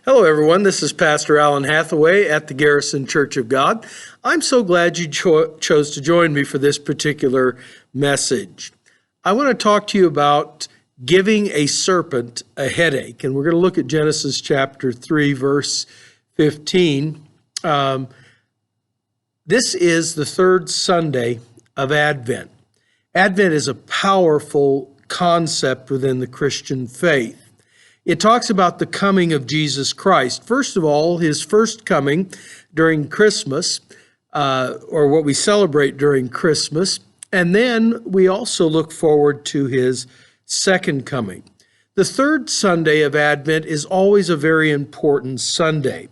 Hello, everyone. This is Pastor Alan Hathaway at the Garrison Church of God. I'm so glad you chose to join me for this particular message. I want to talk to you about giving a serpent a headache, and we're going to look at Genesis chapter 3, verse 15. This is the third Sunday of Advent. Advent is a powerful concept within the Christian faith. It talks about the coming of Jesus Christ. First of all, his first coming during Christmas, or what we celebrate during Christmas, and then we also look forward to his second coming. The third Sunday of Advent is always a very important Sunday.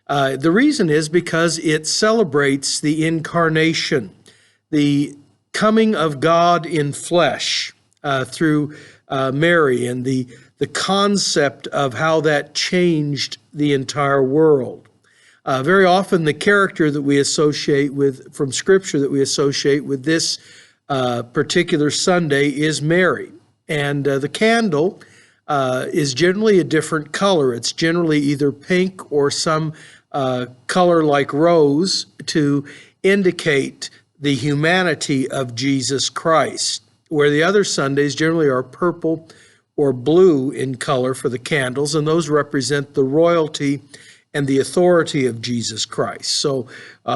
The reason is because it celebrates the incarnation, the coming of God in flesh through Mary, and the concept of how that changed the entire world. Very often the character that we associate with, from Scripture that we associate with this particular Sunday is Mary. And the candle is generally a different color. It's generally either pink or some color like rose to indicate the humanity of Jesus Christ, where the other Sundays generally are purple or blue in color for the candles, and those represent the royalty and the authority of Jesus Christ. So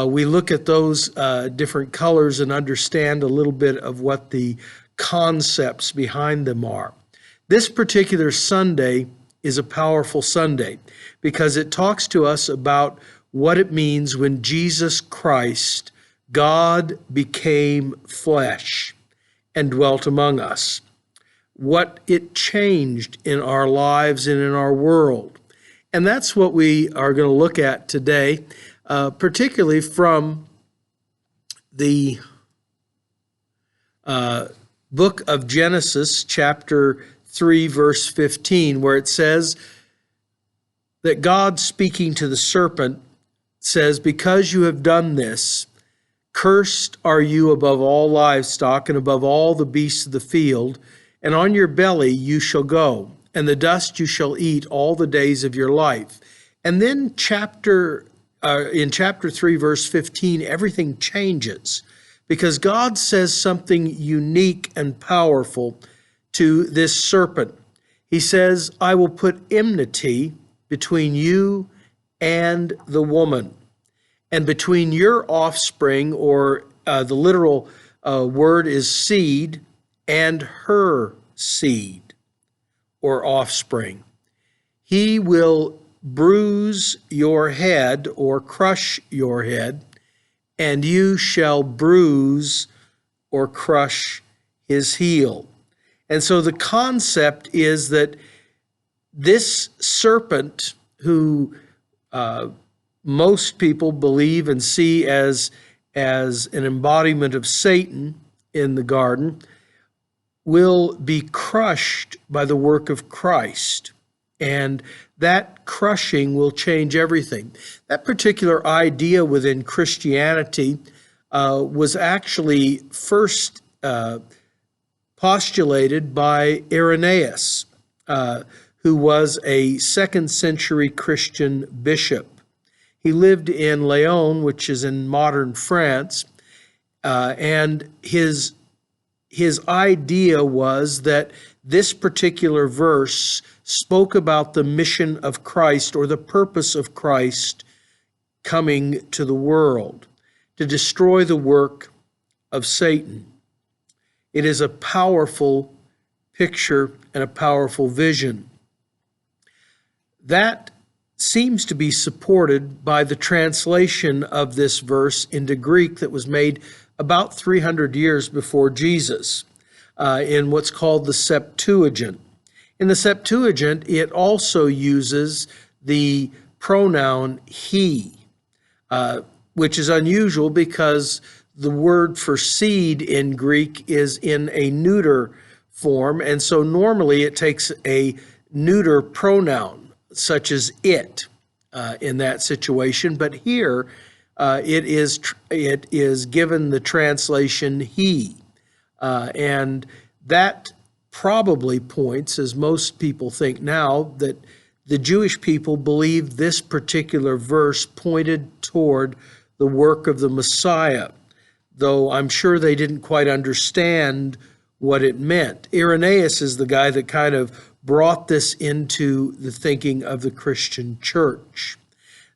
we look at those different colors and understand a little bit of what the concepts behind them are. This particular Sunday is a powerful Sunday because it talks to us about what it means when Jesus Christ, God, became flesh and dwelt among us, what it changed in our lives and in our world. And that's what we are going to look at today, particularly from the book of Genesis, chapter 3, verse 15, where it says that God, speaking to the serpent, says, "Because you have done this, cursed are you above all livestock and above all the beasts of the field, and on your belly you shall go, and the dust you shall eat all the days of your life." And then in chapter 3, verse 15, everything changes because God says something unique and powerful to this serpent. He says, "I will put enmity between you and the woman, and between your offspring," or the literal word is seed, "and her seed," or offspring. "He will bruise your head," or crush your head, "and you shall bruise," or crush his heel. And so the concept is that this serpent, who most people believe and see as an embodiment of Satan in the garden, will be crushed by the work of Christ. And that crushing will change everything. That particular idea within Christianity was actually first postulated by Irenaeus, who was a 2nd century Christian bishop. He lived in Lyon, which is in modern France, and his idea was that this particular verse spoke about the mission of Christ, or the purpose of Christ coming to the world to destroy the work of Satan. It is a powerful picture and a powerful vision. That seems to be supported by the translation of this verse into Greek that was made about 300 years before Jesus, in what's called the Septuagint. In the Septuagint, it also uses the pronoun he, which is unusual because the word for seed in Greek is in a neuter form, and so normally it takes a neuter pronoun, such as it, in that situation. But here, it is given the translation he, and that probably points, as most people think now, that the Jewish people believed this particular verse pointed toward the work of the Messiah, though I'm sure they didn't quite understand what it meant. Irenaeus is the guy that kind of brought this into the thinking of the Christian church.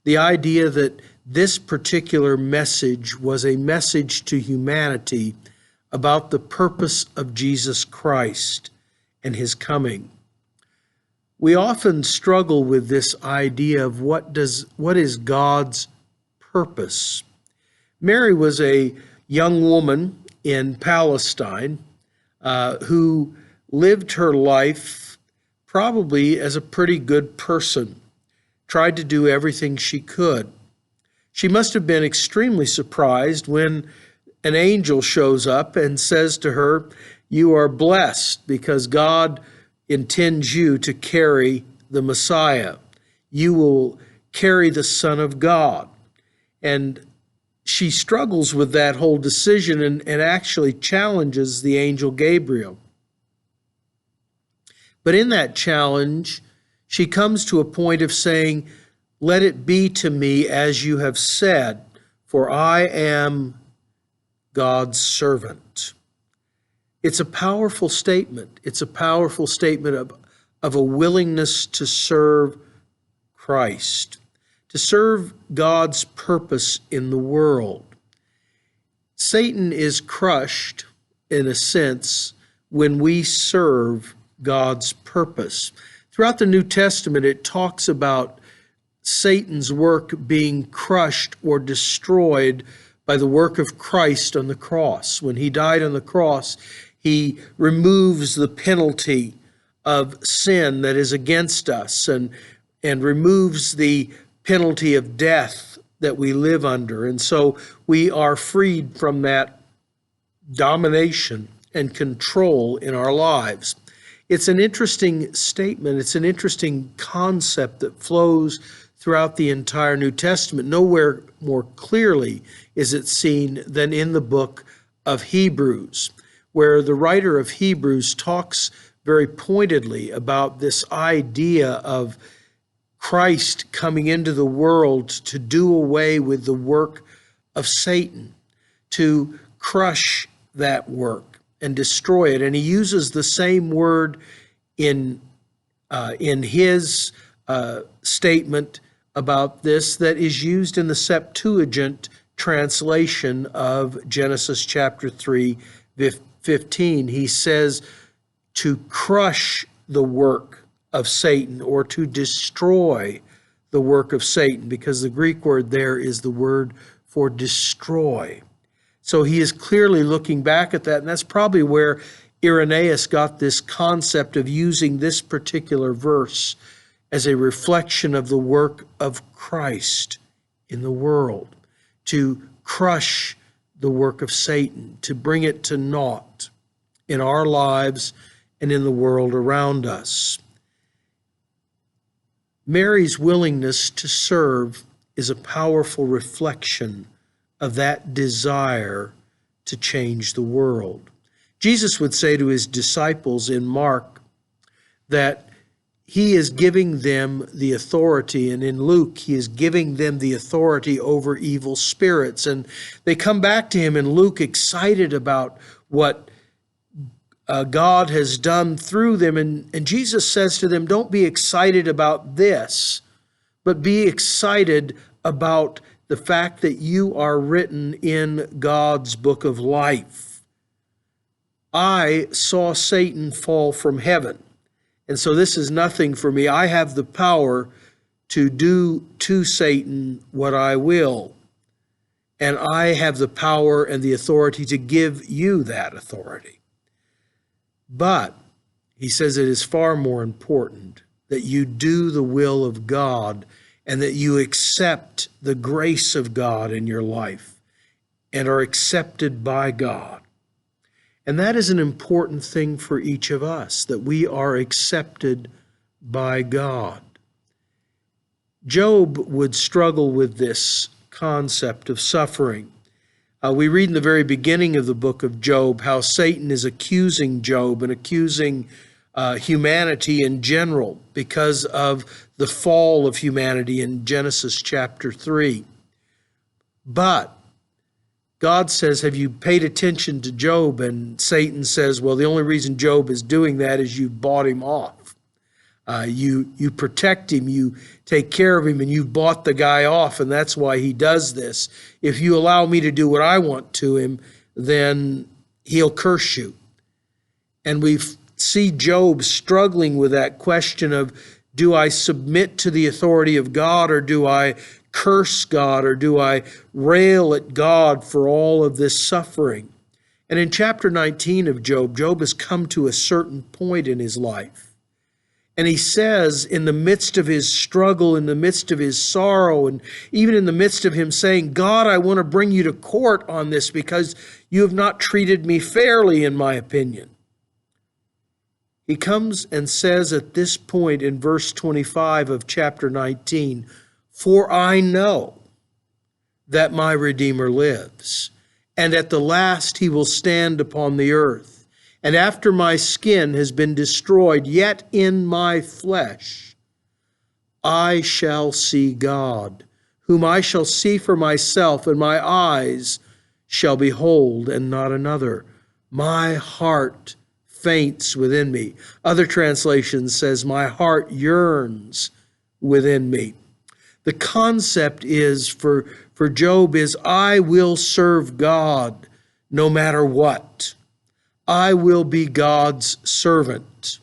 The idea that this particular message was a message to humanity about the purpose of Jesus Christ and his coming. We often struggle with this idea of what is God's purpose. Mary was a young woman in Palestine who lived her life probably as a pretty good person, tried to do everything she could. She must have been extremely surprised when an angel shows up and says to her, "You are blessed because God intends you to carry the Messiah. You will carry the Son of God." And she struggles with that whole decision and actually challenges the angel Gabriel. But in that challenge, she comes to a point of saying, "Let it be to me as you have said, for I am God's servant." It's a powerful statement. It's a powerful statement of a willingness to serve Christ, to serve God's purpose in the world. Satan is crushed, in a sense, when we serve God's purpose. Throughout the New Testament, it talks about Satan's work being crushed or destroyed by the work of Christ on the cross. When he died on the cross, he removes the penalty of sin that is against us and removes the penalty of death that we live under. And so we are freed from that domination and control in our lives. It's an interesting statement. It's an interesting concept that flows throughout the entire New Testament. Nowhere more clearly is it seen than in the book of Hebrews, where the writer of Hebrews talks very pointedly about this idea of Christ coming into the world to do away with the work of Satan, to crush that work and destroy it. And he uses the same word in his statement about this that is used in the Septuagint translation of Genesis chapter 3:15. He says to crush the work of Satan or to destroy the work of Satan, because the Greek word there is the word for destroy. So he is clearly looking back at that, and that's probably where Irenaeus got this concept of using this particular verse as a reflection of the work of Christ in the world, to crush the work of Satan, to bring it to naught in our lives and in the world around us. Mary's willingness to serve is a powerful reflection of that desire to change the world. Jesus would say to his disciples in Mark that he is giving them the authority, and in Luke, he is giving them the authority over evil spirits. And they come back to him in Luke excited about what God has done through them. And Jesus says to them, don't be excited about this, but be excited about the fact that you are written in God's book of life. I saw Satan fall from heaven, and so this is nothing for me. I have the power to do to Satan what I will, and I have the power and the authority to give you that authority. But he says it is far more important that you do the will of God and that you accept the grace of God in your life and are accepted by God. And that is an important thing for each of us, that we are accepted by God. Job would struggle with this concept of suffering. We read in the very beginning of the book of Job how Satan is accusing Job and accusing humanity in general because of the fall of humanity in Genesis chapter 3. But God says, have you paid attention to Job? And Satan says, well, the only reason Job is doing that is you bought him off. You protect him, you take care of him, and you've bought the guy off, and that's why he does this. If you allow me to do what I want to him, then he'll curse you. And we see Job struggling with that question of, do I submit to the authority of God, or do I curse God, or do I rail at God for all of this suffering? And in chapter 19 of Job, Job has come to a certain point in his life. And he says, in the midst of his struggle, in the midst of his sorrow, and even in the midst of him saying, God, I want to bring you to court on this because you have not treated me fairly, in my opinion. He comes and says at this point in verse 25 of chapter 19, for I know that my Redeemer lives, and at the last he will stand upon the earth. And after my skin has been destroyed, yet in my flesh I shall see God, whom I shall see for myself, and my eyes shall behold, and not another. My heart faints within me. Other translations says, my heart yearns within me. The concept is for Job is, I will serve God no matter what. I will be God's servant.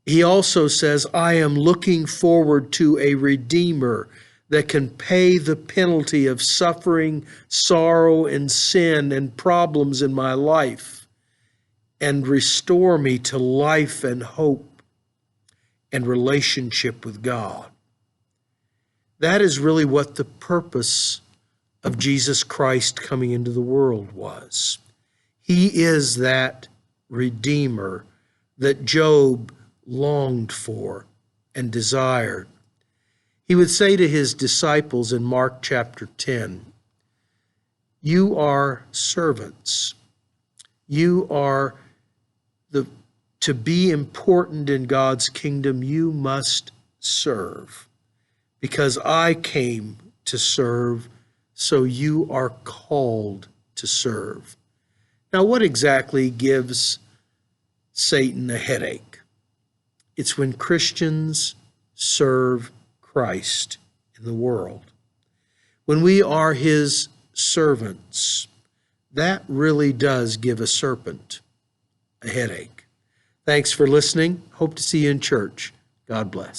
He also says, I am looking forward to a Redeemer that can pay the penalty of suffering, sorrow, and sin and problems in my life and restore me to life and hope and relationship with God. That is really what the purpose of Jesus Christ coming into the world was. He is that Redeemer that Job longed for and desired. He would say to his disciples in Mark chapter 10, you are servants. You are to be important in God's kingdom, you must serve. Because I came to serve, so you are called to serve. Now, what exactly gives Satan a headache? It's when Christians serve Christ in the world. When we are his servants, that really does give a serpent a headache. Thanks for listening. Hope to see you in church. God bless.